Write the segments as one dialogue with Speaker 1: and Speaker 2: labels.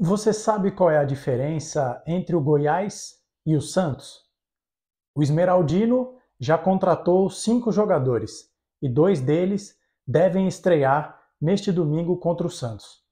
Speaker 1: Você sabe qual é a diferença entre o Goiás e o Santos? O Esmeraldino já contratou 5 jogadores e 2 deles devem estrear neste domingo contra o Santos.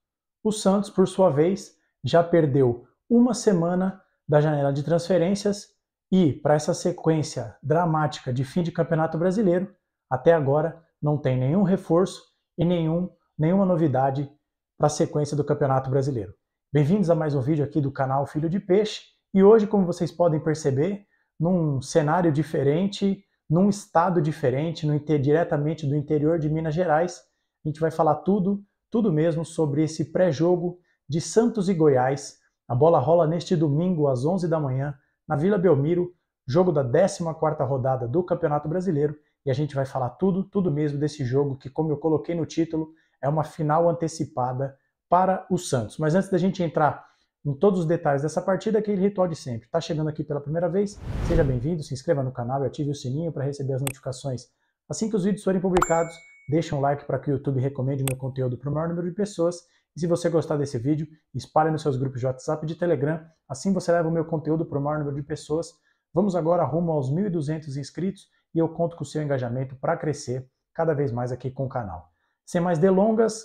Speaker 1: O Santos, por sua vez, já perdeu uma semana da janela de transferências e, para essa sequência dramática de fim de Campeonato Brasileiro, até agora não tem nenhum reforço e nenhuma novidade para a sequência do Campeonato Brasileiro. Bem-vindos a mais um vídeo aqui do canal Filho de Peixe e hoje, como vocês podem perceber, num cenário diferente, num estado diferente, diretamente do interior de Minas Gerais, a gente vai falar tudo mesmo sobre esse pré-jogo de Santos e Goiás. A bola rola neste domingo às 11 da manhã na Vila Belmiro, jogo da 14ª rodada do Campeonato Brasileiro, e a gente vai falar tudo mesmo desse jogo que, como eu coloquei no título, é uma final antecipada para o Santos. Mas antes da gente entrar em todos os detalhes dessa partida, aquele ritual de sempre. Está chegando aqui pela primeira vez? Seja bem-vindo, se inscreva no canal e ative o sininho para receber as notificações assim que os vídeos forem publicados. Deixa um like para que o YouTube recomende o meu conteúdo para o maior número de pessoas. E se você gostar desse vídeo, espalhe nos seus grupos de WhatsApp e de Telegram. Assim você leva o meu conteúdo para o maior número de pessoas. Vamos agora rumo aos 1.200 inscritos e eu conto com o seu engajamento para crescer cada vez mais aqui com o canal. Sem mais delongas,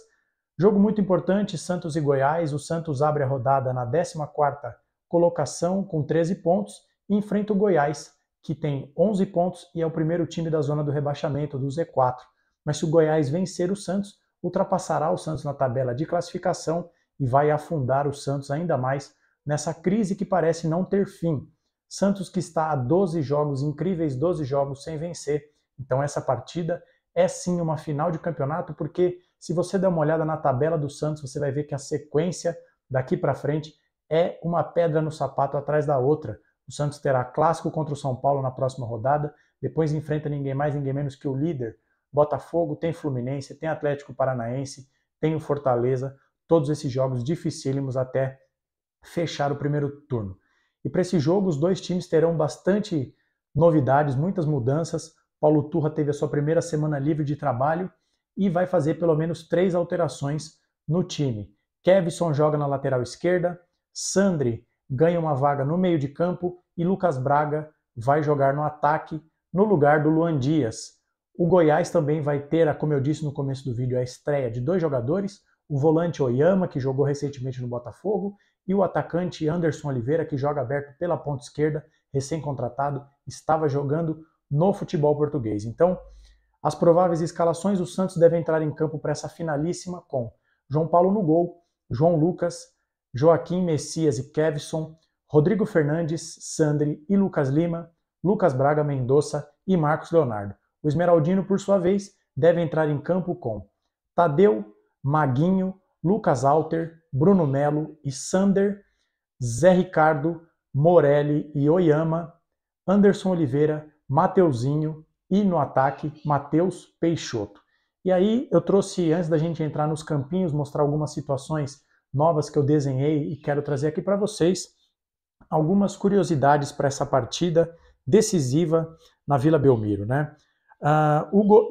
Speaker 1: jogo muito importante, Santos e Goiás. O Santos abre a rodada na 14ª colocação com 13 pontos e enfrenta o Goiás, que tem 11 pontos e é o primeiro time da zona do rebaixamento, do Z4. Mas se o Goiás vencer o Santos, ultrapassará o Santos na tabela de classificação e vai afundar o Santos ainda mais nessa crise que parece não ter fim. Santos que está a 12 jogos, incríveis 12 jogos sem vencer. Então essa partida é sim uma final de campeonato, porque se você der uma olhada na tabela do Santos, você vai ver que a sequência daqui para frente é uma pedra no sapato atrás da outra. O Santos terá clássico contra o São Paulo na próxima rodada, depois enfrenta ninguém mais, ninguém menos que o líder, Botafogo, tem Fluminense, tem Atlético Paranaense, tem o Fortaleza, todos esses jogos dificílimos até fechar o primeiro turno. E para esse jogo, os dois times terão bastante novidades, muitas mudanças. Paulo Turra teve a sua primeira semana livre de trabalho e vai fazer pelo menos 3 alterações no time. Kevson joga na lateral esquerda, Sandri ganha uma vaga no meio de campo e Lucas Braga vai jogar no ataque no lugar do Luan Dias. O Goiás também vai ter, como eu disse no começo do vídeo, a estreia de 2 jogadores, o volante Oyama, que jogou recentemente no Botafogo, e o atacante Anderson Oliveira, que joga aberto pela ponta esquerda, recém-contratado, estava jogando no futebol português. Então, as prováveis escalações: o Santos deve entrar em campo para essa finalíssima com João Paulo no gol, João Lucas, Joaquim Messias e Kevson, Rodrigo Fernandes, Sandri e Lucas Lima, Lucas Braga, Mendonça e Marcos Leonardo. O Esmeraldino, por sua vez, deve entrar em campo com Tadeu, Maguinho, Lucas Alter, Bruno Melo e Sander, Zé Ricardo, Morelli e Oyama, Anderson Oliveira, Mateuzinho e no ataque, Matheus Peixoto. E aí eu trouxe, antes da gente entrar nos campinhos, mostrar algumas situações novas que eu desenhei e quero trazer aqui para vocês, algumas curiosidades para essa partida decisiva na Vila Belmiro, né?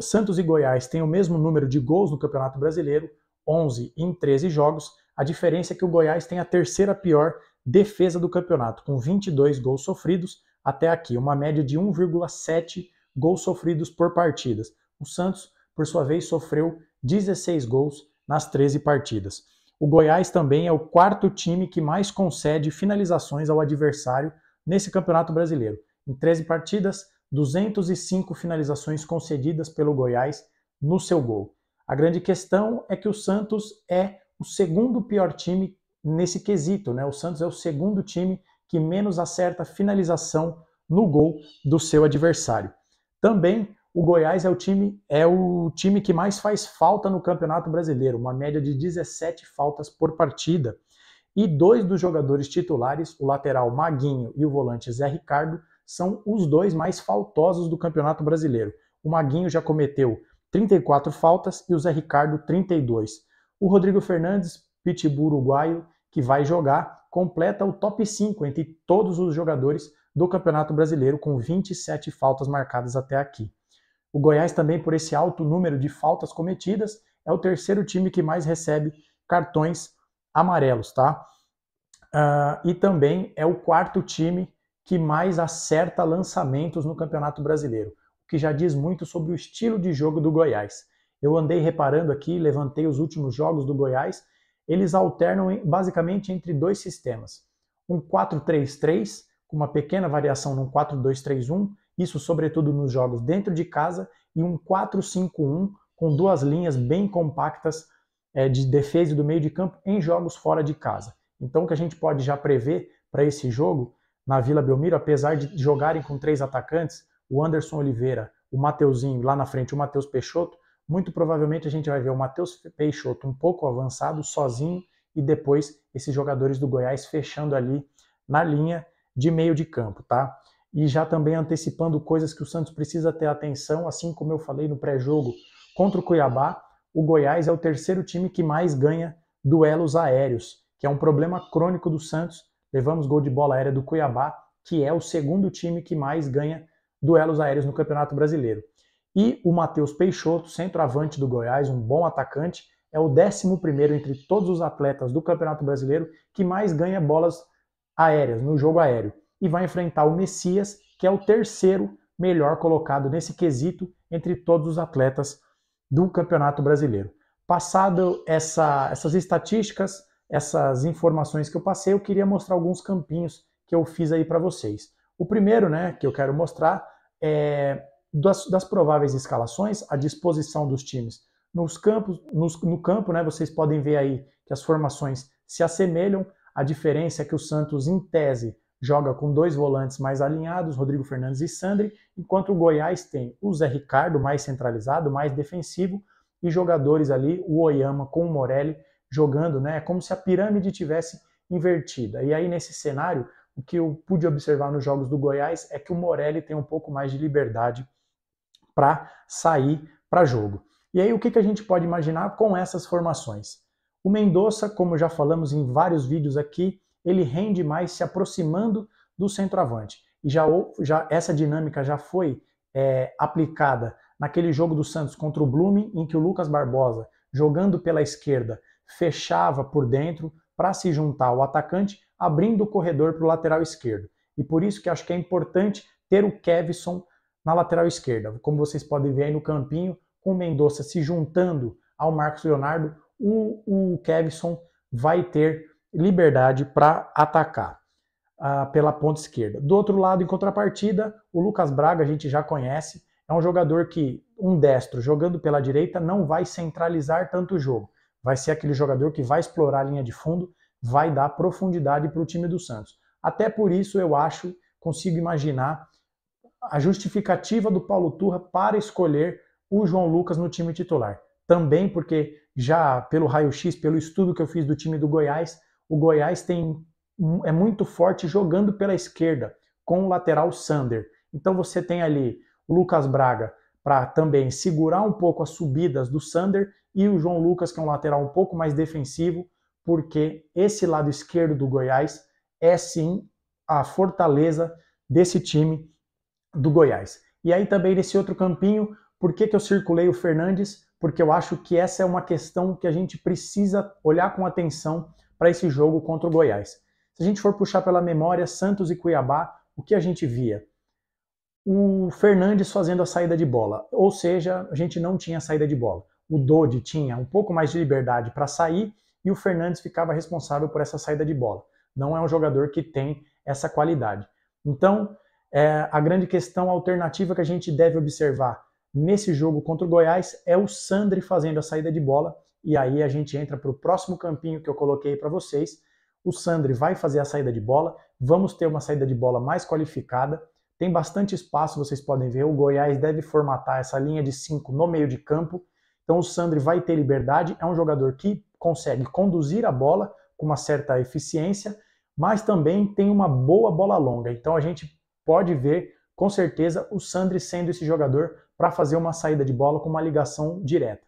Speaker 1: Santos e Goiás têm o mesmo número de gols no Campeonato Brasileiro, 11 em 13 jogos. A diferença é que o Goiás tem a terceira pior defesa do campeonato, com 22 gols sofridos até aqui, uma média de 1,7 gols sofridos por partidas. O Santos, por sua vez, sofreu 16 gols nas 13 partidas. O Goiás também é o quarto time que mais concede finalizações ao adversário nesse Campeonato Brasileiro. Em 13 partidas, 205 finalizações concedidas pelo Goiás no seu gol. A grande questão é que o Santos é o segundo pior time nesse quesito, né? O Santos é o segundo time que menos acerta finalização no gol do seu adversário. Também o Goiás é o time que mais faz falta no Campeonato Brasileiro, uma média de 17 faltas por partida. E 2 dos jogadores titulares, o lateral Maguinho e o volante Zé Ricardo, são os 2 mais faltosos do Campeonato Brasileiro. O Maguinho já cometeu 34 faltas e o Zé Ricardo 32. O Rodrigo Fernandes, pitbull uruguaio, que vai jogar, completa o top 5 entre todos os jogadores do Campeonato Brasileiro, com 27 faltas marcadas até aqui. O Goiás também, por esse alto número de faltas cometidas, é o terceiro time que mais recebe cartões amarelos, tá? E também é o quarto time que mais acerta lançamentos no Campeonato Brasileiro, o que já diz muito sobre o estilo de jogo do Goiás. Eu andei reparando aqui, levantei os últimos jogos do Goiás, eles alternam basicamente entre dois sistemas. Um 4-3-3, com uma pequena variação no 4-2-3-1, isso sobretudo nos jogos dentro de casa, e um 4-5-1, com duas linhas bem compactas de defesa e do meio de campo em jogos fora de casa. Então o que a gente pode já prever para esse jogo na Vila Belmiro, apesar de jogarem com 3 atacantes, o Anderson Oliveira, o Mateuzinho lá na frente, o Matheus Peixoto, muito provavelmente a gente vai ver o Matheus Peixoto um pouco avançado, sozinho, e depois esses jogadores do Goiás fechando ali na linha de meio de campo, tá? E já também antecipando coisas que o Santos precisa ter atenção, assim como eu falei no pré-jogo contra o Cuiabá, o Goiás é o terceiro time que mais ganha duelos aéreos, que é um problema crônico do Santos. Levamos gol de bola aérea do Cuiabá, que é o segundo time que mais ganha duelos aéreos no Campeonato Brasileiro. E o Matheus Peixoto, centroavante do Goiás, um bom atacante, é o 11º entre todos os atletas do Campeonato Brasileiro que mais ganha bolas aéreas, no jogo aéreo. E vai enfrentar o Messias, que é o terceiro melhor colocado nesse quesito entre todos os atletas do Campeonato Brasileiro. Passado essas estatísticas, essas informações que eu passei, eu queria mostrar alguns campinhos que eu fiz aí para vocês. O primeiro, né, que eu quero mostrar é das prováveis escalações, a disposição dos times nos campos, no campo, né, vocês podem ver aí que as formações se assemelham. A diferença é que o Santos, em tese, joga com 2 volantes mais alinhados, Rodrigo Fernandes e Sandri, enquanto o Goiás tem o Zé Ricardo mais centralizado, mais defensivo, e jogadores ali, o Oyama com o Morelli, jogando, né, como se a pirâmide tivesse invertida. E aí, nesse cenário, o que eu pude observar nos jogos do Goiás é que o Morelli tem um pouco mais de liberdade para sair para jogo. E aí, o que a gente pode imaginar com essas formações? O Mendonça, como já falamos em vários vídeos aqui, ele rende mais se aproximando do centroavante. E já essa dinâmica já foi aplicada naquele jogo do Santos contra o Blooming, em que o Lucas Barbosa, jogando pela esquerda, fechava por dentro para se juntar ao atacante, abrindo o corredor para o lateral esquerdo. E por isso que acho que é importante ter o Kevson na lateral esquerda. Como vocês podem ver aí no campinho, com o Mendonça se juntando ao Marcos Leonardo, o Kevson vai ter liberdade para atacar pela ponta esquerda. Do outro lado, em contrapartida, o Lucas Braga a gente já conhece, é um jogador que, um destro, jogando pela direita, não vai centralizar tanto o jogo. Vai ser aquele jogador que vai explorar a linha de fundo, vai dar profundidade para o time do Santos. Até por isso eu consigo imaginar a justificativa do Paulo Turra para escolher o João Lucas no time titular. Também porque já pelo raio-x, pelo estudo que eu fiz do time do Goiás, o Goiás é muito forte jogando pela esquerda, com o lateral Sander. Então você tem ali o Lucas Braga para também segurar um pouco as subidas do Sander e o João Lucas, que é um lateral um pouco mais defensivo, porque esse lado esquerdo do Goiás é sim a fortaleza desse time do Goiás. E aí também nesse outro campinho, por que eu circulei o Fernandes? Porque eu acho que essa é uma questão que a gente precisa olhar com atenção para esse jogo contra o Goiás. Se a gente for puxar pela memória Santos e Cuiabá, o que a gente via? O Fernandes fazendo a saída de bola, ou seja, a gente não tinha saída de bola. O Dodi tinha um pouco mais de liberdade para sair e o Fernandes ficava responsável por essa saída de bola. Não é um jogador que tem essa qualidade. Então, a grande questão alternativa que a gente deve observar nesse jogo contra o Goiás é o Sandri fazendo a saída de bola, e aí a gente entra para o próximo campinho que eu coloquei para vocês. O Sandri vai fazer a saída de bola, vamos ter uma saída de bola mais qualificada, tem bastante espaço, vocês podem ver, o Goiás deve formatar essa linha de 5 no meio de campo, então o Sandri vai ter liberdade, é um jogador que consegue conduzir a bola com uma certa eficiência, mas também tem uma boa bola longa, então a gente pode ver com certeza o Sandri sendo esse jogador para fazer uma saída de bola com uma ligação direta.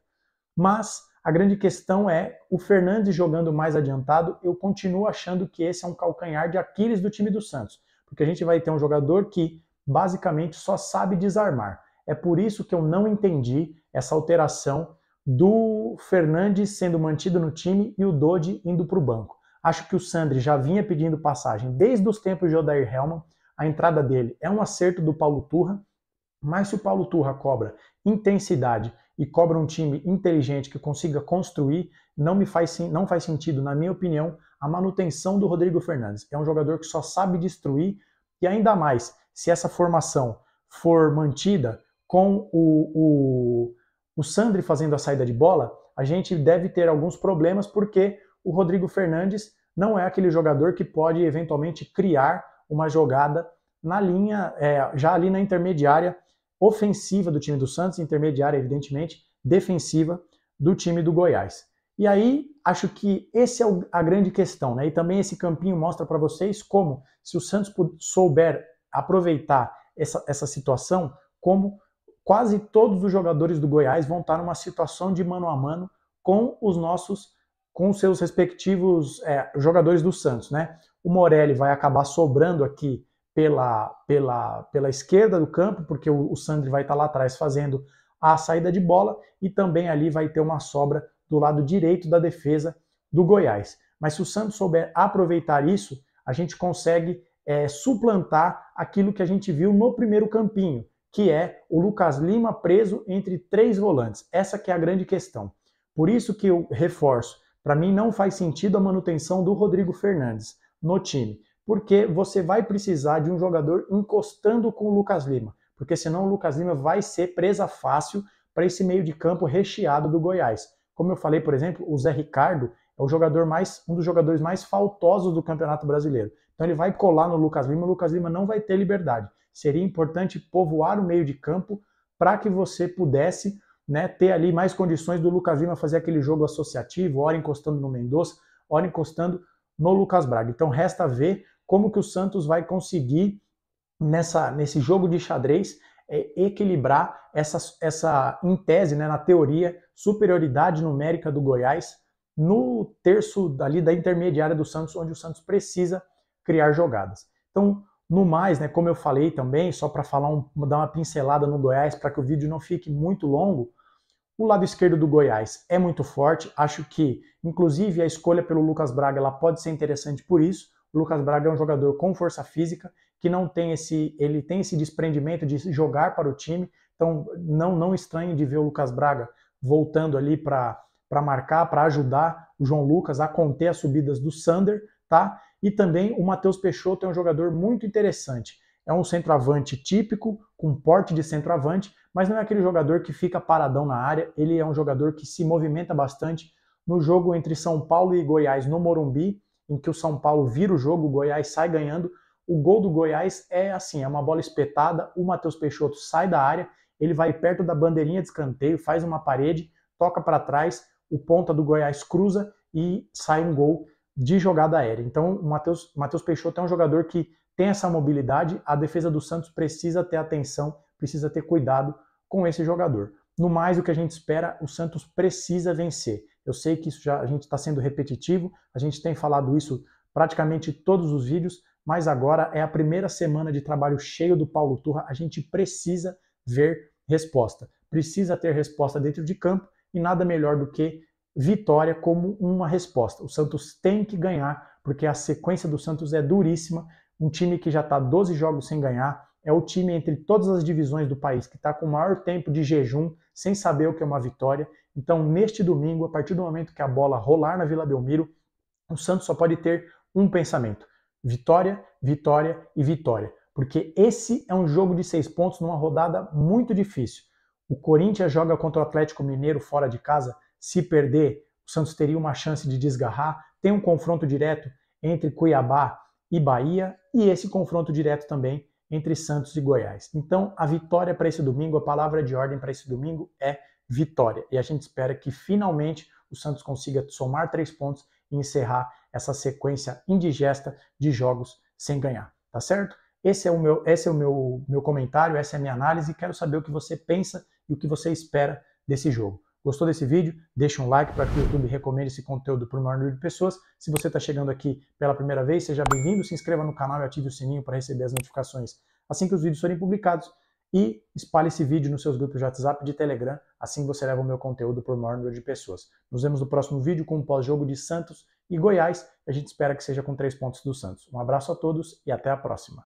Speaker 1: Mas a grande questão é o Fernandes jogando mais adiantado, eu continuo achando que esse é um calcanhar de Aquiles do time do Santos, porque a gente vai ter um jogador que basicamente só sabe desarmar. É por isso que eu não entendi essa alteração do Fernandes sendo mantido no time e o Dodi indo para o banco. Acho que o Sandri já vinha pedindo passagem desde os tempos de Odair Hellmann. A entrada dele é um acerto do Paulo Turra, mas se o Paulo Turra cobra intensidade e cobra um time inteligente que consiga construir, não faz sentido, na minha opinião, a manutenção do Rodrigo Fernandes. É um jogador que só sabe destruir, e ainda mais, se essa formação for mantida com o Sandri fazendo a saída de bola, a gente deve ter alguns problemas, porque o Rodrigo Fernandes não é aquele jogador que pode eventualmente criar uma jogada na linha, já ali na intermediária ofensiva do time do Santos, intermediária, evidentemente, defensiva do time do Goiás. E aí, acho que essa é a grande questão, né? E também esse campinho mostra para vocês como, se o Santos souber aproveitar essa situação, como quase todos os jogadores do Goiás vão estar numa situação de mano a mano com os seus respectivos jogadores do Santos, né? O Morelli vai acabar sobrando aqui pela esquerda do campo, porque o Sandri vai estar lá atrás fazendo a saída de bola, e também ali vai ter uma sobra do lado direito da defesa do Goiás. Mas se o Santos souber aproveitar isso, a gente consegue suplantar aquilo que a gente viu no primeiro campinho, que é o Lucas Lima preso entre 3 volantes. Essa que é a grande questão. Por isso que eu reforço, para mim não faz sentido a manutenção do Rodrigo Fernandes no time, porque você vai precisar de um jogador encostando com o Lucas Lima, porque senão o Lucas Lima vai ser presa fácil para esse meio de campo recheado do Goiás. Como eu falei, por exemplo, o Zé Ricardo é um dos jogadores mais faltosos do Campeonato Brasileiro. Então ele vai colar no Lucas Lima, o Lucas Lima não vai ter liberdade. Seria importante povoar o meio de campo para que você pudesse, né, ter ali mais condições do Lucas Lima fazer aquele jogo associativo, ora encostando no Mendonça, ora encostando no Lucas Braga. Então resta ver como que o Santos vai conseguir, nesse jogo de xadrez, equilibrar essa em tese, né, na teoria, superioridade numérica do Goiás no terço ali da intermediária do Santos, onde o Santos precisa criar jogadas. Então, no mais, né, como eu falei também, só para dar uma pincelada no Goiás, para que o vídeo não fique muito longo, o lado esquerdo do Goiás é muito forte. Acho que, inclusive, a escolha pelo Lucas Braga ela pode ser interessante por isso. O Lucas Braga é um jogador com força física, que ele tem esse desprendimento de jogar para o time. Então, não estranhe de ver o Lucas Braga voltando ali para marcar, para ajudar o João Lucas a conter as subidas do Sander, tá? E também o Matheus Peixoto é um jogador muito interessante. É um centroavante típico, com porte de centroavante, mas não é aquele jogador que fica paradão na área. Ele é um jogador que se movimenta bastante. No jogo entre São Paulo e Goiás no Morumbi, em que o São Paulo vira o jogo, o Goiás sai ganhando, o gol do Goiás é assim, é uma bola espetada, o Matheus Peixoto sai da área, ele vai perto da bandeirinha de escanteio, faz uma parede, toca para trás, o ponta do Goiás cruza e sai um gol de jogada aérea. Então o Matheus Peixoto é um jogador que tem essa mobilidade, a defesa do Santos precisa ter atenção, precisa ter cuidado com esse jogador. No mais, o que a gente espera, o Santos precisa vencer. Eu sei que a gente está sendo repetitivo, a gente tem falado isso praticamente todos os vídeos, mas agora é a primeira semana de trabalho cheio do Paulo Turra, a gente precisa ver resposta. Precisa ter resposta dentro de campo, e nada melhor do que vitória como uma resposta. O Santos tem que ganhar, porque a sequência do Santos é duríssima, um time que já está 12 jogos sem ganhar, é o time entre todas as divisões do país que está com o maior tempo de jejum, sem saber o que é uma vitória. Então, neste domingo, a partir do momento que a bola rolar na Vila Belmiro, o Santos só pode ter um pensamento: vitória, vitória e vitória. Porque esse é um jogo de 6 pontos numa rodada muito difícil. O Corinthians joga contra o Atlético Mineiro fora de casa. Se perder, o Santos teria uma chance de desgarrar. Tem um confronto direto entre Cuiabá e Bahia, e esse confronto direto também entre Santos e Goiás. Então, a vitória para esse domingo, a palavra de ordem para esse domingo é vitória. E a gente espera que finalmente o Santos consiga somar 3 pontos e encerrar essa sequência indigesta de jogos sem ganhar, tá certo? Esse é o meu comentário, essa é a minha análise. Quero saber o que você pensa e o que você espera desse jogo. Gostou desse vídeo? Deixa um like para que o YouTube recomende esse conteúdo para o maior número de pessoas. Se você está chegando aqui pela primeira vez, seja bem-vindo, se inscreva no canal e ative o sininho para receber as notificações assim que os vídeos forem publicados. E espalhe esse vídeo nos seus grupos de WhatsApp e de Telegram, assim você leva o meu conteúdo para o maior número de pessoas. Nos vemos no próximo vídeo com o pós-jogo de Santos e Goiás, a gente espera que seja com 3 pontos do Santos. Um abraço a todos e até a próxima.